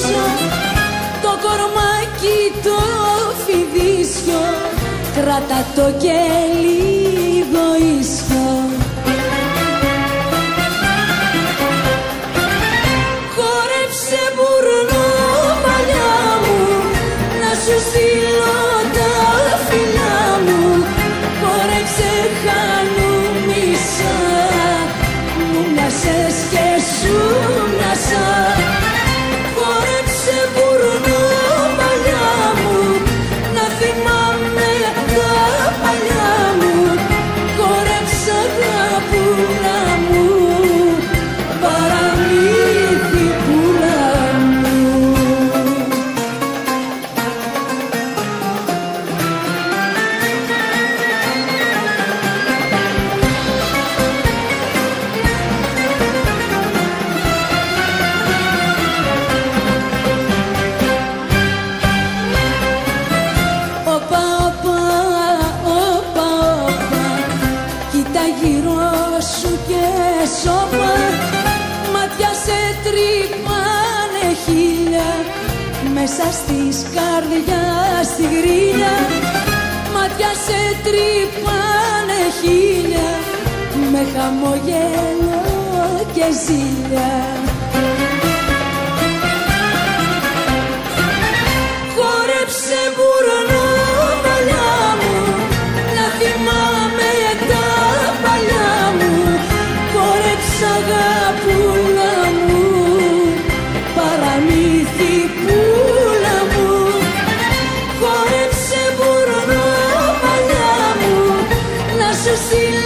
πίσω, το κορμάκι το φιδίσιο, κράτα το και λίγο ίσιο. Χόρεψε μπουρνό παλιά μου, να σου στείλω τα φιλιά μου. Χόρεψε χανουμίσα, μου μοιάσες και σου μοιάσα. Χόρεψε μπουρνό παλιά μου, να θυμάμαι τα παλιά μου. Χόρεψε αγαπούλα μου, παραμύθι πουλά μου. Γύρω σου και σώμα, μάτια σε τρυπάνε χίλια, μέσα στις καρδιάς στη γρίλια. Μάτια σε τρυπάνε χίλια, με χαμογέλο και ζήλια. Χόρεψε μπουρνό παλιά μου, να θυμάμαι τα παλιά μου. Χόρεψε αγαπούλα μου, παραμύθι πουλά μου. Χόρεψε μπουρνό παλιά μου, να σου στείλω